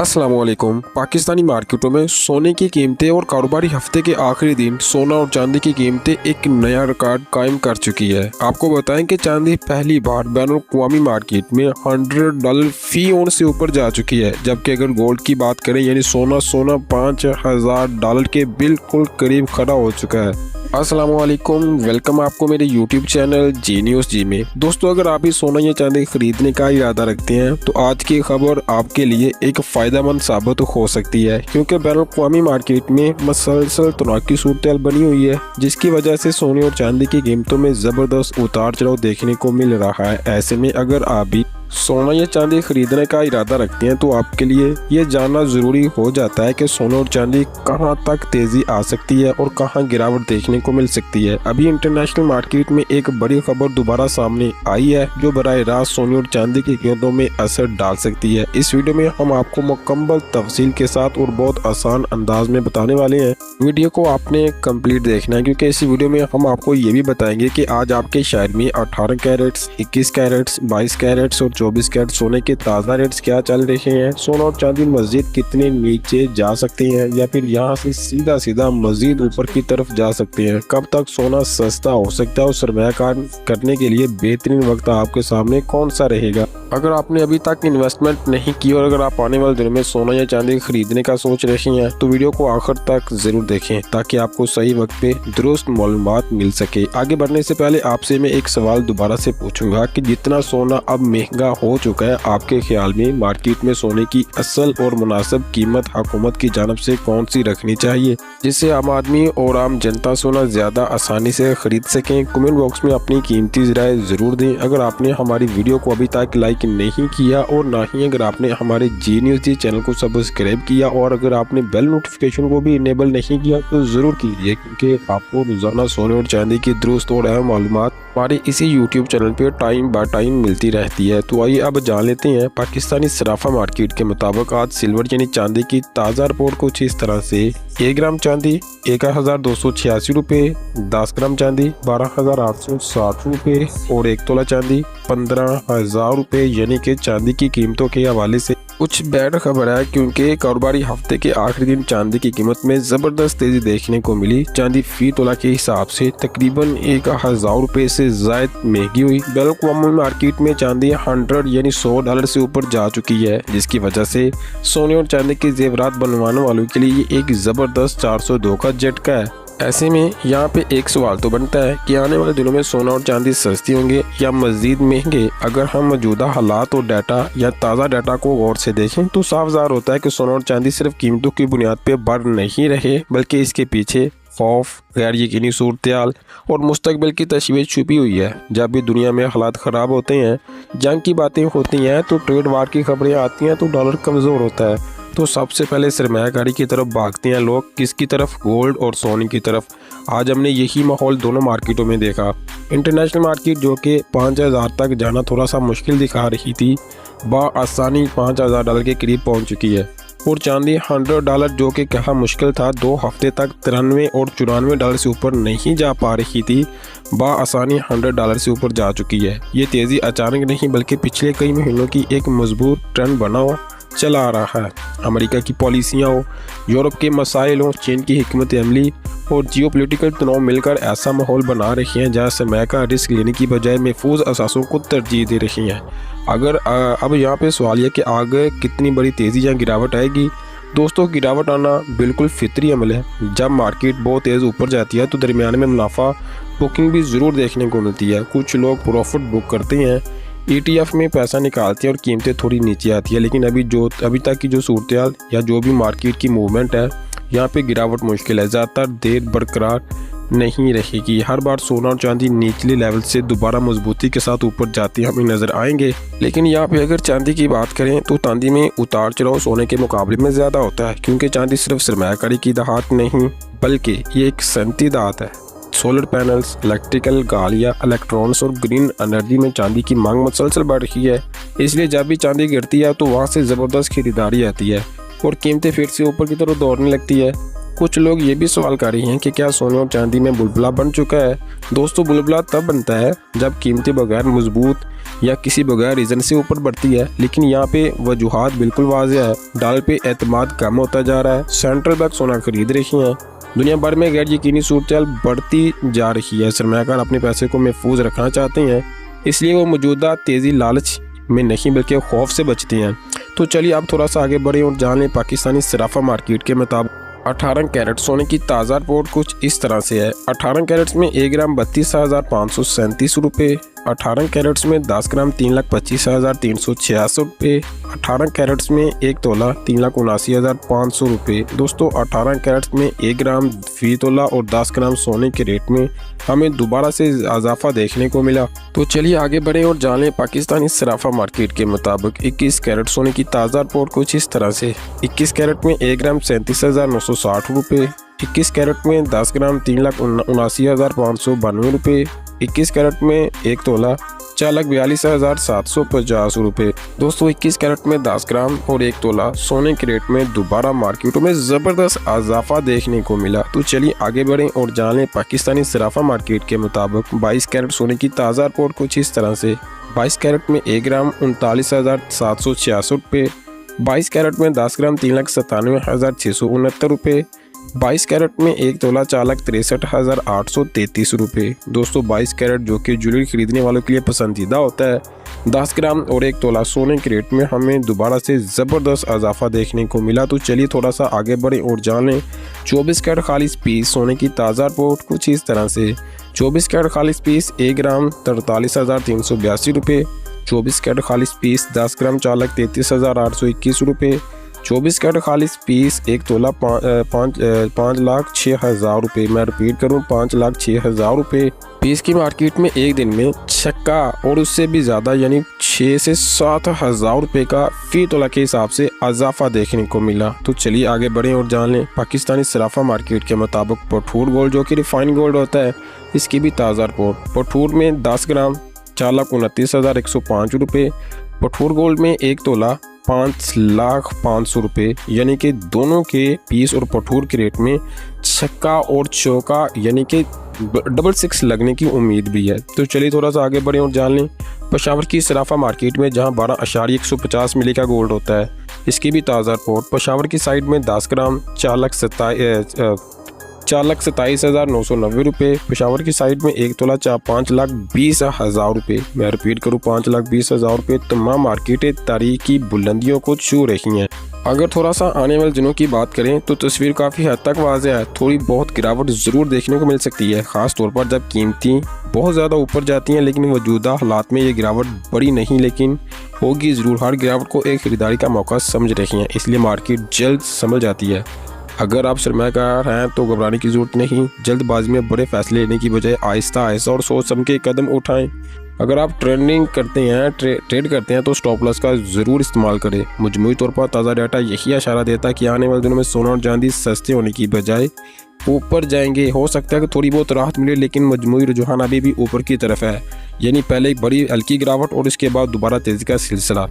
अस्सलामुअलैकुम। पाकिस्तानी मार्केटों में सोने की कीमतें और कारोबारी हफ्ते के आखिरी दिन सोना और चांदी की कीमतें एक नया रिकॉर्ड कायम कर चुकी है। आपको बताएं कि चांदी पहली बार बैनुल-अक़वामी मार्केट में $100 फी औंस से ऊपर जा चुकी है, जबकि अगर गोल्ड की बात करें यानी सोना $5000 के बिल्कुल करीब खड़ा हो चुका है। अस्सलामुअलैकुम, वेलकम आपको मेरे YouTube चैनल जी न्यूज़ जी में। दोस्तों, अगर आप भी सोना या चांदी खरीदने का इरादा रखते हैं तो आज की खबर आपके लिए एक फ़ायदेमंद साबित हो सकती है, क्योंकि बैनुल-अक़वामी मार्केट में मसलसल तनाव की सूरत बनी हुई है, जिसकी वजह से सोने और चांदी की कीमतों में ज़बरदस्त उतार चढ़ाव देखने को मिल रहा है। ऐसे में अगर आप भी सोना या चांदी खरीदने का इरादा रखते हैं तो आपके लिए ये जानना ज़रूरी हो जाता है कि सोना और चांदी कहां तक तेज़ी आ सकती है और कहां गिरावट देखने को मिल सकती है। अभी इंटरनेशनल मार्केट में एक बड़ी खबर दोबारा सामने आई है जो बराह रास्त सोने और चांदी की कीमतों में असर डाल सकती है। इस वीडियो में हम आपको मुकम्मल तफसील के साथ और बहुत आसान अंदाज में बताने वाले हैं। वीडियो को आपने कम्प्लीट देखना है, क्योंकि इस वीडियो में हम आपको ये भी बताएंगे कि आज आपके शहर में 18 कैरेट्स, 21 कैरेट्स, 22 कैरेट्स और 24 कैरेट सोने के ताज़ा रेट्स क्या चल रहे हैं। सोना और चांदी मज़ीद कितने नीचे जा सकते हैं या फिर यहाँ से सीधा सीधा मज़ीद ऊपर की तरफ जा सकते हैं। कब तक सोना सस्ता हो सकता है और सरमायाकार करने के लिए बेहतरीन वक्त आपके सामने कौन सा रहेगा। अगर आपने अभी तक इन्वेस्टमेंट नहीं की और अगर आप आने वाले दिनों में सोना या चांदी खरीदने का सोच रहे हैं तो वीडियो को आखिर तक जरूर देखें, ताकि आपको सही वक्त पे दुरुस्त मालूमात मिल सके। आगे बढ़ने से पहले आपसे मैं एक सवाल दोबारा से पूछूंगा कि जितना सोना अब महंगा हो चुका है, आपके ख्याल में मार्केट में सोने की असल और मुनासिब कीमत हुकूमत की जानब से कौन सी रखनी चाहिए, जिससे आम आदमी और आम जनता सोना ज्यादा आसानी से खरीद सकें। कमेंट बॉक्स में अपनी कीमती राय जरूर दें। अगर आपने हमारी वीडियो को अभी तक लाइक नहीं किया और ना ही अगर आपने हमारे जी न्यूज़ जी चैनल को सब्सक्राइब किया और अगर आपने बेल नोटिफिकेशन को भी इनेबल नहीं किया तो जरूर कीजिए, क्योंकि आपको रोजाना सोने और चांदी की दुरुस्त और अहम मालूमात हमारे इसी YouTube चैनल पे टाइम बाय टाइम मिलती रहती है। तो आइए अब जान लेते हैं पाकिस्तानी सराफा मार्केट के मुताबिक आज सिल्वर यानी चांदी की ताज़ा रिपोर्ट कुछ इस तरह से। 1 ग्राम चांदी 1286 रुपये, 10 ग्राम चांदी 12860 रुपये और 1 तोला चांदी 15000 रुपये, यानी कि चांदी की कीमतों के हवाले से कुछ बैड खबर है, क्योंकि कारोबारी हफ्ते के आखिरी दिन चांदी की कीमत में जबरदस्त तेजी देखने को मिली। चांदी फी तोला के हिसाब से तकरीबन 1000 रुपये से जायद महंगी हुई। बैनुल-अक़वामी मार्केट में चांदी 100 यानी $100 से ऊपर जा चुकी है, जिसकी वजह से सोने और चांदी के जेवरात बनवाने वालों के लिए ये एक जबरदस्त 402 का झटका है। ऐसे में यहाँ पे एक सवाल तो बनता है कि आने वाले दिनों में सोना और चांदी सस्ती होंगे या मजीद महंगे। अगर हम मौजूदा हालात और डाटा या ताज़ा डाटा को गौर से देखें तो साफ ज़ाहिर होता है कि सोना और चांदी सिर्फ कीमतों की बुनियाद पर बढ़ नहीं रहे, बल्कि इसके पीछे खौफ, गैर यकीनी सूरत-ए-हाल और मुस्तकबिल की तशवीश छुपी हुई है। जब भी दुनिया में हालात ख़राब होते हैं, जंग की बातें होती हैं, तो ट्रेड वार की खबरें आती हैं, तो डॉलर कमज़ोर होता है, तो सबसे पहले सरमायाकारी की तरफ भागते हैं लोग। किसकी तरफ? गोल्ड और सोने की तरफ। आज हमने यही माहौल दोनों मार्केटों में देखा। इंटरनेशनल मार्केट जो कि 5000 तक जाना थोड़ा सा मुश्किल दिखा रही थी, बआसानी $5000 के करीब पहुंच चुकी है। और चांदी $100 जो कि कहा मुश्किल था, 2 हफ्ते तक 93 और $94 से ऊपर नहीं जा पा रही थी, बआसानी $100 से ऊपर जा चुकी है। ये तेज़ी अचानक नहीं बल्कि पिछले कई महीनों की एक मजबूत ट्रेंड बना हुआ चला आ रहा है। अमेरिका की पॉलिसियाँ हो, यूरोप के मसाइल हो, चीन की हिकमत अमली और जियोपॉलिटिकल तनाव मिलकर ऐसा माहौल बना रही हैं जहाँ सरमाया का रिस्क लेने की बजाय महफूज असासों को तरजीह दे रही हैं। अगर अब यहाँ पे सवाल यह कि आगे कितनी बड़ी तेज़ी या गिरावट आएगी। दोस्तों, गिरावट आना बिल्कुल फितरी अमल है। जब मार्केट बहुत तेज़ ऊपर जाती है तो दरमियान में मुनाफा बुकिंग भी ज़रूर देखने को मिलती है। कुछ लोग प्रॉफिट बुक करते हैं, ETF में पैसा निकालते हैं और कीमतें थोड़ी नीचे आती है, लेकिन अभी तक की जो सूरत-ए-हाल या जो भी मार्केट की मूवमेंट है, यहाँ पे गिरावट मुश्किल है, ज़्यादातर देर बरकरार नहीं रहेगी। हर बार सोना और चांदी निचले लेवल से दोबारा मजबूती के साथ ऊपर जाते हमें नजर आएंगे। लेकिन यहाँ पे अगर चांदी की बात करें तो चांदी में उतार चढ़ाव सोने के मुकाबले में ज़्यादा होता है, क्योंकि चांदी सिर्फ सरमायाकारी की दहात नहीं बल्कि ये एक सनती दहात है। सोलर पैनल्स, इलेक्ट्रिकल गाड़ियाँ, इलेक्ट्रॉनिक्स और ग्रीन एनर्जी में चांदी की मांग मुसलसल बढ़ रही है। इसलिए जब भी चांदी गिरती है तो वहाँ से ज़बरदस्त खरीदारी आती है और कीमतें फिर से ऊपर की तरफ दौड़ने लगती है। कुछ लोग ये भी सवाल कर रहे हैं कि क्या सोने और चांदी में बुलबुला बन चुका है। दोस्तों, बुलबुला तब बनता है जब कीमतें बगैर मजबूत या किसी बगैर रीज़न से ऊपर बढ़ती है, लेकिन यहाँ पे वजूहात बिल्कुल वाज़ेह है। डॉलर पे एतमाद कम होता जा रहा है, सेंट्रल बैंक सोना खरीद रही हैं, दुनिया भर में गैर यकीनी सूरत बढ़ती जा रही है। सरमायाकार अपने पैसे को महफूज रखना चाहते हैं, इसलिए वो मौजूदा तेज़ी लालच में नहीं बल्कि खौफ से बचते हैं। तो चलिए आप थोड़ा सा आगे बढ़े और जान लें पाकिस्तानी सराफा मार्केट के मुताबिक 18 कैरेट सोने की ताज़ा रिपोर्ट कुछ इस तरह से है। 18 कैरेट्स में 1 ग्राम 32,537 रुपये, 18 कैरेट्स में 10 ग्राम 3,25,366 रुपये, 18 कैरेट्स में 1 तोला 3,79,500 रुपये। दोस्तों 18 कैरेट्स में 1 ग्राम फी तोला और 10 ग्राम सोने के रेट में हमें दोबारा से इजाफा देखने को मिला। तो चलिए आगे बढ़े और जान लें पाकिस्तानी सराफा मार्केट के मुताबिक 21 कैरेट सोने की ताज़ा रिपोर्ट कुछ इस तरह से। 21 कैरेट में 1 ग्राम 37,960 रुपये, 21 कैरेट में 10 ग्राम 3,79,592 रुपये, 21 कैरेट में 1 तोला 4,42,750 रुपये। दोस्तों 21 कैरेट में 10 ग्राम और 1 तोला सोने के रेट में दोबारा मार्केटों में ज़बरदस्त इजाफा देखने को मिला। तो चलिए आगे बढ़ें और जान लें पाकिस्तानी सराफा मार्केट के मुताबिक 22 कैरेट सोने की ताज़ा रिपोर्ट कुछ इस तरह से। 22 कैरेट में 1 ग्राम 39,766 रुपये, 22 कैरेट में 10 ग्राम 3,97,669 रुपये, 22 कैरेट में 1 तोला 4,63,833 रुपये। दोस्तों 22 कैरेट जो कि ज्वेलरी खरीदने वालों के लिए पसंदीदा होता है, 10 ग्राम और 1 तोला सोने के रेट में हमें दोबारा से ज़बरदस्त इजाफा देखने को मिला। तो चलिए थोड़ा सा आगे बढ़ें और जान लें 24 कैरेट खालिस पीस सोने की ताज़ा रिपोर्ट कुछ इस तरह से। 24 कैरेट खालिस पीस 1 ग्राम 43,382 रुपये, 24 कैरेट खालिस पीस 10 ग्राम 4,33,821 रुपये, 24 कैरेट खालिस पीस 1 तोला 5,06,000 रुपये। मैं रिपीट करूँ 5,06,000 रुपये। पीस की मार्केट में एक दिन में छक्का और उससे भी ज़्यादा यानी 6 से 7,000 रुपये का फ़ी तोला के हिसाब से इजाफा देखने को मिला। तो चलिए आगे बढ़ें और जान लें पाकिस्तानी सराफा मार्केट के मुताबिक पठूर गोल्ड जो कि रिफाइंड गोल्ड होता है, इसकी भी ताज़ा रिपोर्ट। पठूर में 10 ग्राम 4,29,105 रुपये, पठूर गोल्ड में 1 तोला 5,05,000 रुपये, यानी कि दोनों के पीस और पठूर के रेट में छक्का और चौका यानी कि 666 लगने की उम्मीद भी है। तो चलिए थोड़ा सा आगे बढ़ें और जान लें पेशावर की सराफा मार्केट में जहां 12.150 मिली का गोल्ड होता है, इसकी भी ताज़ा रिपोर्ट। पेशावर की साइड में 10 ग्राम 4,27,990 रुपये, पेशावर की साइड में 1 तोला 5,20,000 रुपये। मैं रिपीट करूँ 5,20,000 रुपये। तमाम मार्केटें तारीख की बुलंदियों को छू रही हैं। अगर थोड़ा सा आने वाले दिनों की बात करें तो तस्वीर काफ़ी हद तक वाज़ेह है, थोड़ी बहुत गिरावट ज़रूर देखने को मिल सकती है, ख़ास तौर पर जब कीमती बहुत ज़्यादा ऊपर जाती हैं। लेकिन मौजूदा हालात में ये गिरावट बड़ी नहीं, लेकिन होगी ज़रूर। हर गिरावट को एक ख़रीदारी का मौका समझ रही हैं, इसलिए मार्केट जल्द संभल जाती है। अगर आप सरमायाकार हैं तो घबराने की ज़रूरत नहीं, जल्दबाजी में बड़े फैसले लेने की बजाय आहिस्ता आहिस्ता और सोच समझ के कदम उठाएं। अगर आप ट्रेड करते हैं तो स्टॉप लॉस का ज़रूर इस्तेमाल करें। मजमूई तौर पर ताज़ा डाटा यही इशारा देता है कि आने वाले दिनों में सोना और चांदी सस्ते होने की बजाय ऊपर जाएंगे। हो सकता है कि थोड़ी बहुत राहत मिले, लेकिन मजमूई रुझान अभी भी ऊपर की तरफ है, यानी पहले एक बड़ी हल्की गिरावट और उसके बाद दोबारा तेज़ी का सिलसिला।